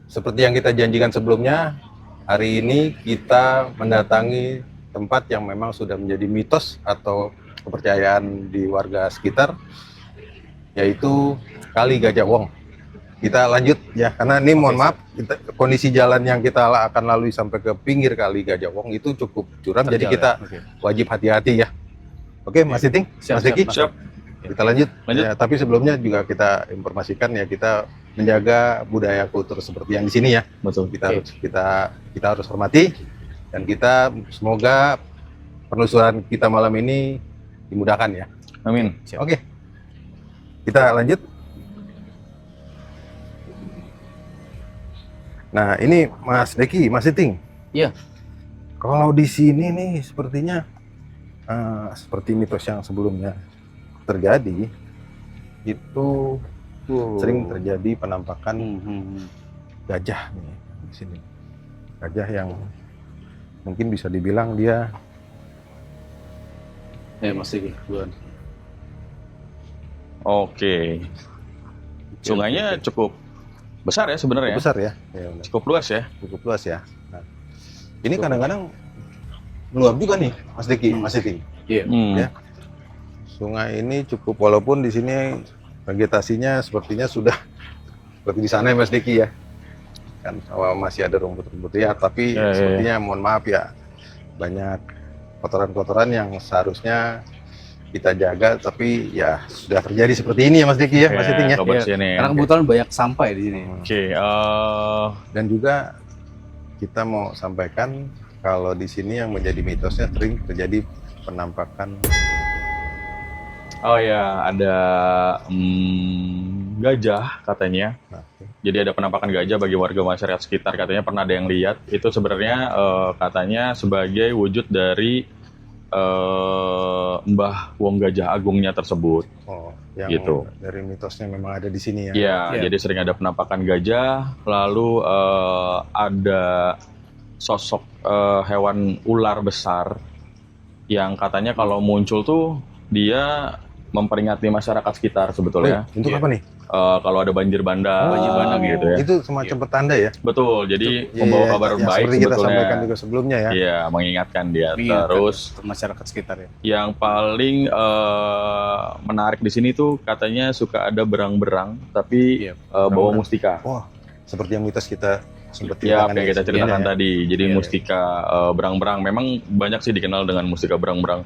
A: seperti yang kita janjikan sebelumnya, hari ini kita mendatangi tempat yang memang sudah menjadi mitos atau kepercayaan di warga sekitar, yaitu Kali Gajah Wong. Kita lanjut ya, karena ini mohon maaf, kondisi jalan yang kita akan lalui sampai ke pinggir Kali Gajah Wong itu cukup curam, jadi kita wajib hati-hati ya. Oke, Mas Iting, Mas Deki,
B: Siap.
A: kita lanjut.
B: Lanjut.
A: Ya, tapi sebelumnya juga kita informasikan ya, kita menjaga budaya kultur seperti yang di sini ya.
B: Betul.
A: Kita harus hormati, dan kita semoga penelusuran kita malam ini dimudahkan ya.
B: Amin.
A: Oke, kita lanjut. Nah, ini Mas Deki, Mas Iting.
C: Iya.
A: Kalau di sini nih sepertinya seperti mitos yang sebelumnya terjadi, itu sering terjadi penampakan gajah nih di sini. Gajah yang mungkin bisa dibilang dia
C: Mas Diki, duluan.
B: Oke. Sungainya cukup besar ya sebenarnya.
A: besar ya, ya benar.
B: Cukup luas ya.
A: Cukup luas ya. Nah, ini kadang-kadang meluap juga nih, Mas Deki, Mas Iting.
C: Iya.
A: Ya. Sungai ini cukup, walaupun di sini vegetasinya sepertinya sudah seperti di sana ya, Mas Deki ya. Kan masih ada rumput-rumput ya, tapi
B: Ya, ya,
A: sepertinya mohon maaf ya, banyak kotoran-kotoran yang seharusnya kita jaga, tapi ya sudah terjadi seperti ini ya, Mas Deki ya, Mas Iting ya.
B: Coba
C: Iya.
B: sini.
C: Karena kebetulan banyak sampah ya di sini.
B: Oke.
A: Dan juga kita mau sampaikan kalau di sini yang menjadi mitosnya sering terjadi penampakan.
B: Oh ya, ada gajah katanya.
A: Nah,
B: Jadi ada penampakan gajah bagi warga masyarakat sekitar, katanya pernah ada yang lihat. Itu sebenarnya katanya sebagai wujud dari Mbah Wong Gajah Agungnya tersebut.
A: oh, yang
B: Gitu.
A: dari mitosnya memang ada di sini ya.
B: Iya,
C: Iya.
B: jadi sering ada penampakan gajah, lalu ada sosok hewan ular besar yang katanya kalau muncul tuh dia memperingati masyarakat sekitar sebetulnya.
A: Untuk
C: Iya.
A: apa nih?
B: kalau ada banjir bandang gitu ya.
A: Itu semacam petanda ya?
B: Betul, jadi
A: Iya,
B: membawa kabar
A: yang
B: baik
A: seperti kita
B: sebetulnya.
A: sampaikan juga sebelumnya ya.
B: Iya, mengingatkan dia.
C: Mengingatkan
B: Terus
C: untuk masyarakat sekitar ya.
B: yang paling menarik di sini tuh katanya suka ada berang-berang, tapi
C: Iya.
B: bawa mustika.
A: Wah, seperti yang mitos kita sempat
B: Ya,
A: ceritakan
B: kayak kita
A: sebelumnya
B: ceritakan
A: ya.
B: tadi. Jadi
C: Iya,
B: mustika berang-berang memang banyak sih dikenal dengan mustika berang-berang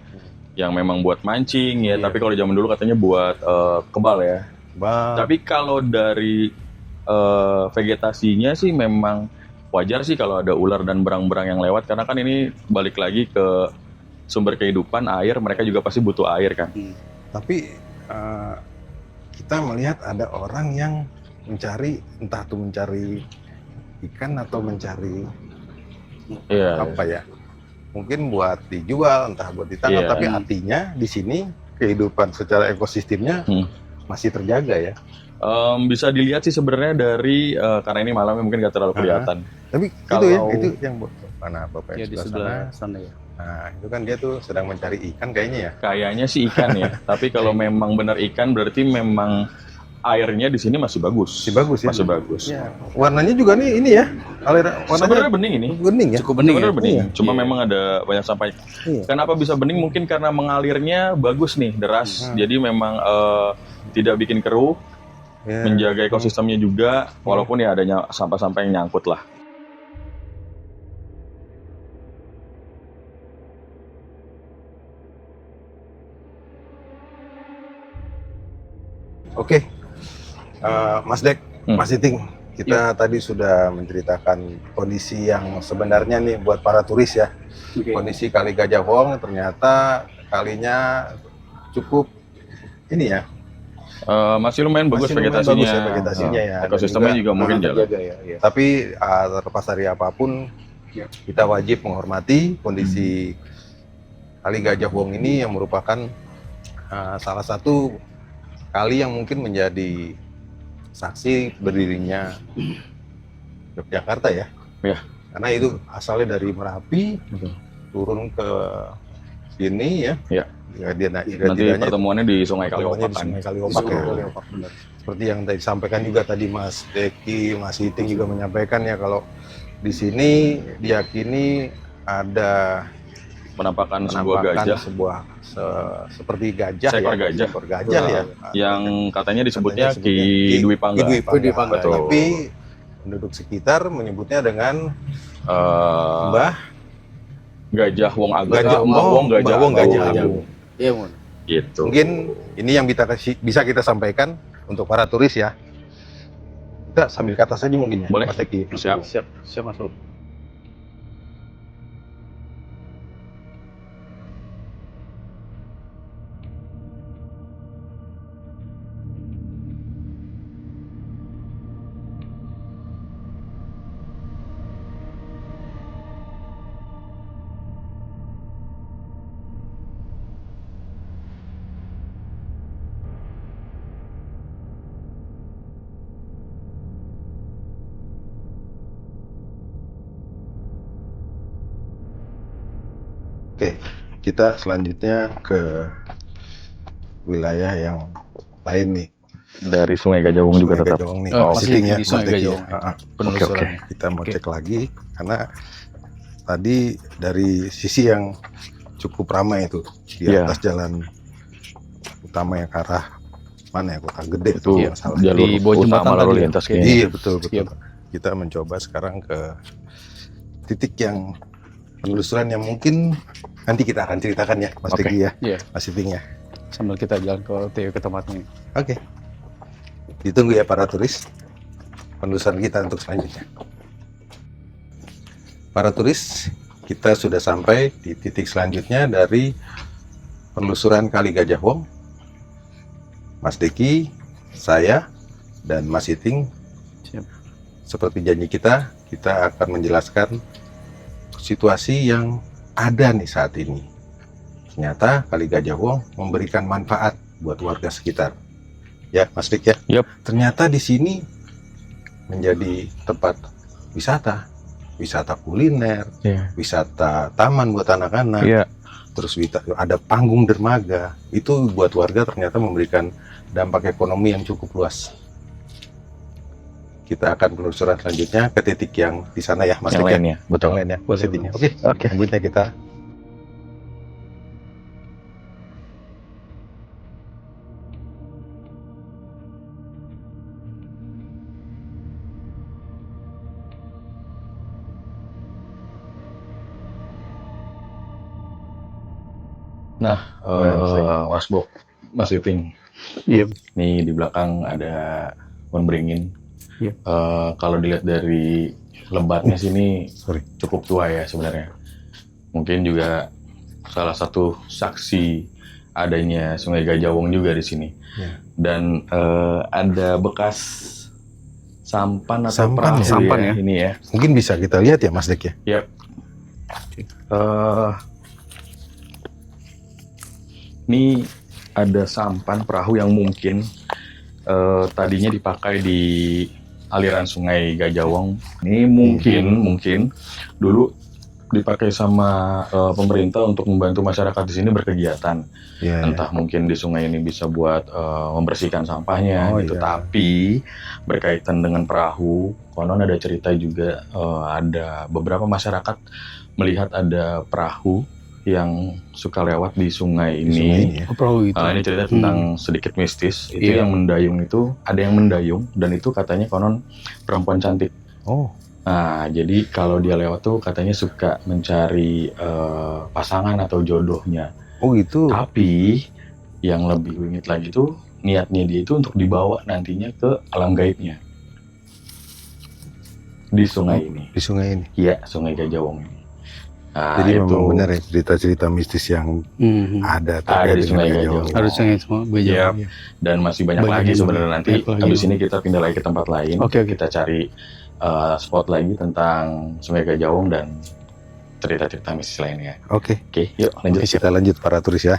B: yang memang buat mancing ya.
C: Iya.
B: Tapi kalau zaman dulu katanya buat kebal ya. Tapi kalau dari vegetasinya sih memang wajar sih kalau ada ular dan berang-berang yang lewat, karena kan ini balik lagi ke sumber kehidupan, air, mereka juga pasti butuh air kan.
A: Tapi kita melihat ada orang yang mencari, entah itu mencari ikan atau mencari
B: Iya.
A: apa ya? Mungkin buat dijual, entah buat ditangkap,
B: Iya.
A: tapi artinya di sini kehidupan secara ekosistemnya masih terjaga ya.
B: Bisa dilihat sih sebenarnya dari karena ini malamnya mungkin nggak terlalu kelihatan.
A: Tapi
B: Kalau-
A: itu yang mana Bapak
C: Ya
A: yang
C: di
A: sebelah sana?
C: sebelah sana ya.
A: Nah, itu kan dia tuh sedang mencari ikan kayaknya ya.
B: Kayaknya sih ikan ya. Tapi kalau memang benar ikan berarti memang airnya di sini masih bagus.
A: Masih bagus ya.
B: Masih bagus.
A: Ya. Warnanya juga nih ini ya. Warnanya
B: Sebenarnya bening ini.
A: bening ya.
C: Cukup bening ya.
B: Sebenarnya bening.
A: Iya.
B: Cuma
C: Iya.
B: memang ada banyak sampah.
A: Iya.
B: Kenapa bisa bening? Mungkin karena mengalirnya bagus nih, deras. Jadi memang tidak bikin keruh,
A: Ya.
B: menjaga ekosistemnya juga. Walaupun ya adanya sampah-sampah yang nyangkut lah.
A: Oke, Mas Dek,
B: Hmm.
A: Mas Iting, kita tadi sudah menceritakan kondisi yang sebenarnya nih buat para turis ya.
C: Oke.
A: Kondisi Kali Gajah Wong ternyata kalinya cukup ini ya,
B: Masih lumayan bagus
A: masih lumayan
B: vegetasinya.
A: bagus ya vegetasinya ya. Dan
B: Ekosistemnya juga mungkin jalan.
C: Terjaga ya. Iya.
A: Tapi terlepas dari apapun,
C: Ya.
A: kita wajib menghormati kondisi Kali Gajah Wong ini yang merupakan salah satu kali yang mungkin menjadi saksi berdirinya Yogyakarta ya.
B: Ya.
A: Karena itu asalnya dari Merapi,
B: Betul.
A: turun ke sini ya.
B: Ya.
A: Nanti
B: Nanti pertemuannya di Sungai
A: pertemuannya
B: Kaliopak
A: di
B: kan.
A: Sungai Kaliopak ya.
C: Kaliopak, benar.
A: Seperti yang tadi disampaikan juga tadi Mas Deki, Mas Iting juga menyampaikan ya, kalau di sini diyakini ada
B: Penampakan sebuah
A: penampakan
B: gajah
A: seperti gajah
B: Seekor
A: ya.
B: gajah.
A: Seekor gajah ya.
B: yang katanya disebutnya
A: Katanya
B: Ki Dwi Pangga.
A: Ki Dwi Pangga.
B: Betul.
A: Tapi penduduk sekitar menyebutnya dengan
B: Eh,
A: Mbah
B: Gajah Wong Agung.
A: Gajah
B: Mbah Wong Gajah.
A: Mbah Wong Gajah
B: Agung.
A: Agung.
C: Iya, Mun.
B: Gitu.
A: Mungkin ini yang bisa kita sampaikan untuk para turis ya. Kita sambil ke atas aja mungkin ya.
B: Boleh.
A: Mas Deki.
B: Siap.
C: Siap masuk.
A: Oke, kita selanjutnya ke wilayah yang lain nih.
B: Dari Sungai Gajah Wong juga
A: Sungai
B: tetap.
A: Gajah Wong nih.
C: Oh,
A: Mas
C: masih
A: Iting ya,
C: di
A: Mas
C: Sungai
A: Deki
C: Gajah
A: ya.
C: Wong.
A: Oke.
C: Penelusuran.
A: Kita mau
C: Oke.
A: cek lagi karena tadi dari sisi yang cukup ramai itu di
B: Iya.
A: atas jalan utama yang ke arah mana ya, Kota Gede
B: Itu
A: itu masalah.
B: jalur
C: Di bawah jembatan
B: utama lalu
C: tadi ya?
B: lintas
C: Oke.
B: kayaknya.
A: Iya betul.
C: Iya.
A: Kita mencoba sekarang ke titik yang penelusuran yang mungkin nanti kita akan ceritakan ya, Mas
B: Oke.
A: Deki ya,
C: Iya.
A: Mas Iting ya.
C: Sambil kita jalan ke tempatnya.
A: Oke. Ditunggu ya para turis. Penelusuran kita untuk selanjutnya. Para turis, kita sudah sampai di titik selanjutnya dari penelusuran Kali Gajah Wong. Mas Deki, saya, dan Mas Iting.
C: Siap.
A: Seperti janji kita akan menjelaskan situasi yang ada nih saat ini. Ternyata Kali Gajah Wong memberikan manfaat buat warga sekitar. Ya, Mas Dik ya.
B: Yap.
A: Ternyata di sini menjadi tempat wisata kuliner,
B: Iya.
A: wisata taman buat anak-anak,
B: Iya.
A: terus ada panggung dermaga. Itu buat warga ternyata memberikan dampak ekonomi yang cukup luas. kita akan penelusuran selanjutnya ke titik yang di sana ya, Mas
B: Yang
A: Dik ya?
B: lainnya, betul.
A: Yang lainnya, posisinya. Oke, selanjutnya kita.
B: Nah, Mas Bob, Mas Iping.
D: Iya.
B: Nih di belakang ada pohon beringin.
D: Iya.
B: Kalau dilihat dari lebatnya sini
A: Sorry.
B: cukup tua ya sebenarnya. Mungkin juga salah satu saksi adanya Sungai Gajahwong juga di sini.
A: Ya.
B: Dan ada bekas sampan atau
A: Sampan
B: perahu
A: ya?
D: Sampan
B: ya,
D: ya?
B: ini ya.
A: Mungkin bisa kita lihat ya, Mas Dik ya?
B: Yap. Ini ada sampan perahu yang mungkin tadinya dipakai di aliran Sungai Gajahwong. Ini mungkin dulu dipakai sama pemerintah untuk membantu masyarakat di sini berkegiatan.
A: Iya.
B: Entah mungkin di sungai ini bisa buat membersihkan sampahnya
A: Oh,
B: gitu.
A: iya.
B: Tapi berkaitan dengan perahu, konon ada cerita juga ada beberapa masyarakat melihat ada perahu yang suka lewat di sungai
A: Di sungai
B: ini.
A: ya.
D: Oh, perahu itu.
B: Ini cerita tentang sedikit mistis. Itu
D: Iya.
B: yang mendayung itu, ada yang mendayung dan itu katanya konon perempuan cantik.
A: Oh,
B: Nah, jadi kalau dia lewat tuh katanya suka mencari pasangan atau jodohnya.
A: oh gitu.
B: Tapi yang lebih unik lagi tuh niatnya dia itu untuk dibawa nantinya ke alam gaibnya di sungai ini.
A: Di sungai ini.
B: Iya, Sungai Gajahwong ini. Nah,
A: Jadi
B: itu
A: memang benar ya cerita-cerita mistis yang
D: Mhm.
A: ada
B: Ada
A: terkait
B: di Sungai
A: dengan
B: Gajahwong.
A: Gajahwong.
D: Harusnya semua baju.
B: Iya. Dan masih banyak
D: Banyak
B: lagi
D: lagi.
B: sebenarnya nanti.
D: Banyak lagi.
B: Habis ini kita pindah lagi ke tempat lain.
D: Oke.
B: Kita cari spot lagi tentang Sungai Gajahwong dan cerita-cerita mistis lainnya.
A: Oke,
B: Oke, yuk lanjut.
A: kita lanjut para turis ya.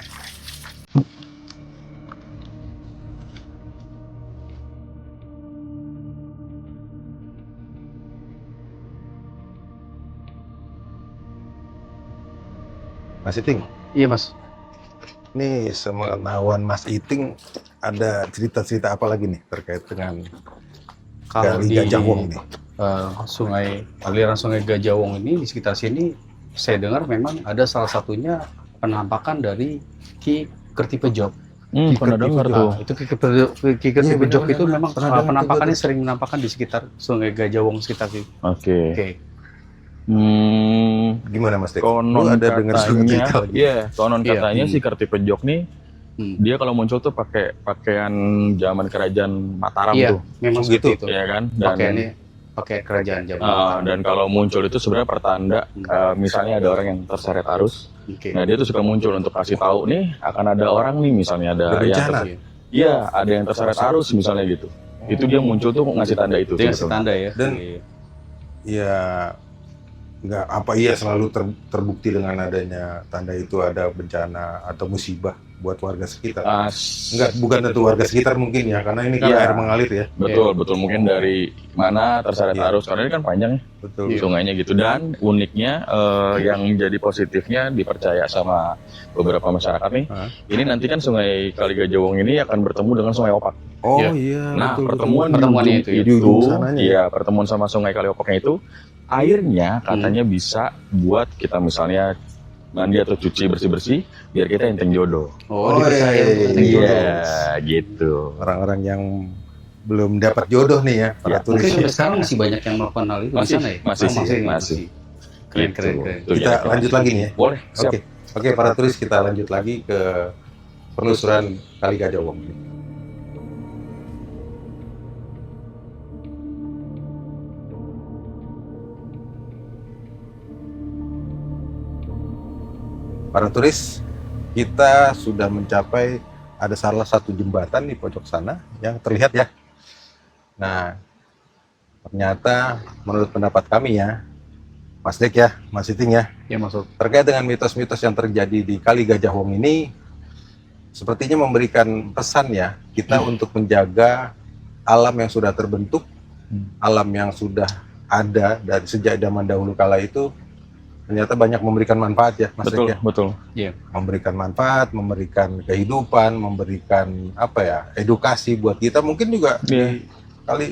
A: Mas Iting,
D: Iya, Mas.
A: ini sepengetahuan Mas Iting ada cerita-cerita apa lagi nih terkait dengan
C: Kalau
A: Kali
C: di
A: Gajahwong nih?
C: aliran Sungai Gajahwong ini di sekitar sini saya dengar memang ada salah satunya penampakan dari Ki Kertipejok.
B: Pernah dengar tuh.
C: Nah, itu Ki Kertipejok
A: Iya,
C: itu
A: benar,
C: memang
A: pernah dengar
C: penampakannya
A: tuh,
C: sering menampakkan di sekitar Sungai Gajahwong sekitar situ.
B: Oke.
C: Oke.
A: Gimana Mas Dik?
B: Konon
A: Lu ada dengar
B: katanya,
A: cerita lagi?
B: iya, konon
C: Iya.
B: katanya si Kertipejok nih,
C: Hmm.
B: dia kalau muncul tuh pakai pakaian zaman kerajaan Mataram
C: Iya,
B: tuh,
C: memang
A: Oh,
C: seperti
A: gitu?
C: itu.
B: ya kan? Dan
C: Pakaiannya pakai kerajaan zaman.
B: dan kalau muncul itu sebenarnya pertanda, misalnya ada orang yang terseret arus,
C: Oke.
B: nah dia tuh suka muncul untuk kasih tahu nih akan ada orang nih, misalnya ada
A: Ada
B: yang
A: bencana.
B: iya, ada yang terseret arus misalnya gitu. Itu dia muncul tuh ngasih tanda itu.
C: Itu yang
B: sebetulnya.
C: tanda ya.
A: Dan-
C: Iya.
A: Ya nggak apa iya selalu terbukti dengan adanya tanda itu ada bencana atau musibah buat warga sekitar. Enggak, bukan tentu warga sekitar mungkin ya, karena ini kan
B: Iya.
A: air mengalir ya.
B: Betul, mungkin dari mana terseret
A: Iya.
B: arus, karena ini kan panjang ya.
A: Betul.
B: Sungainya gitu. Dan uniknya yang jadi positifnya dipercaya sama beberapa masyarakat nih,
A: Hah?
B: ini nanti kan Sungai Kali Gajahwong ini akan bertemu dengan Sungai Opak.
A: Oh
C: Iya.
A: iya,
B: Nah,
A: betul,
B: pertemuan
A: betul.
C: Pertemuannya
B: itu,
C: itu ya.
A: Di ujung sananya ya?
B: iya, pertemuan sama Sungai Kali Opaknya itu airnya katanya bisa buat kita misalnya mandi atau cuci bersih-bersih biar kita enteng jodoh.
C: Oh, dipercaya.
B: Iya, gitu.
A: Orang-orang yang belum dapat jodoh nih ya, para
B: Iya.
A: turis.
C: Mungkin sampai sekarang masih banyak yang melakukan hal itu di
B: Masih,
C: sana ya?
B: masih,
C: Oh,
B: masih.
C: Keren,
B: Gitu.
C: keren, keren.
B: Itu
A: Kita
B: jadi
A: lanjut lagi nih ya.
B: Boleh, siap.
A: Oke, oke para turis kita lanjut lagi ke penelusuran Kali Gajahwong. Para turis, kita sudah mencapai ada salah satu jembatan di pojok sana yang terlihat ya. Nah, ternyata menurut pendapat kami ya, Mas Dek ya, Mas Iting ya,
C: Ya masuk.
A: terkait dengan mitos-mitos yang terjadi di Kali Gajahwong ini sepertinya memberikan pesan ya kita untuk menjaga alam yang sudah terbentuk, alam yang sudah ada dari sejak zaman dahulu kala itu ternyata banyak memberikan manfaat ya Mas
B: Betul,
A: Rik ya.
B: betul.
A: Memberikan manfaat, memberikan kehidupan, memberikan apa ya, edukasi buat kita mungkin juga
B: Iya.
A: di Kali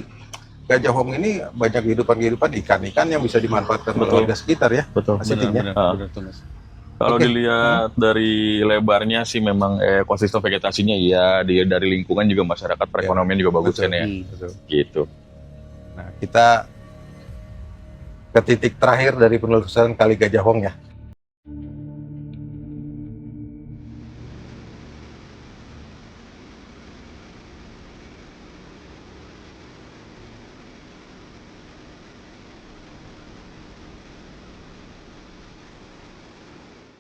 A: Gajah Hong ini banyak kehidupan ikan yang bisa dimanfaatkan oleh warga sekitar ya.
D: Betul.
A: Mas Iting, ya?
D: Benar tuh, Mas.
E: Kalau
A: Oke.
E: dilihat dari lebarnya sih memang ekosistem vegetasinya iya, dia dari lingkungan juga masyarakat perekonomian juga bagus
A: betul.
E: kan ya.
A: Betul.
E: Gitu.
A: Nah, kita ke titik terakhir dari penelusuran Kali Gajah Hong ya.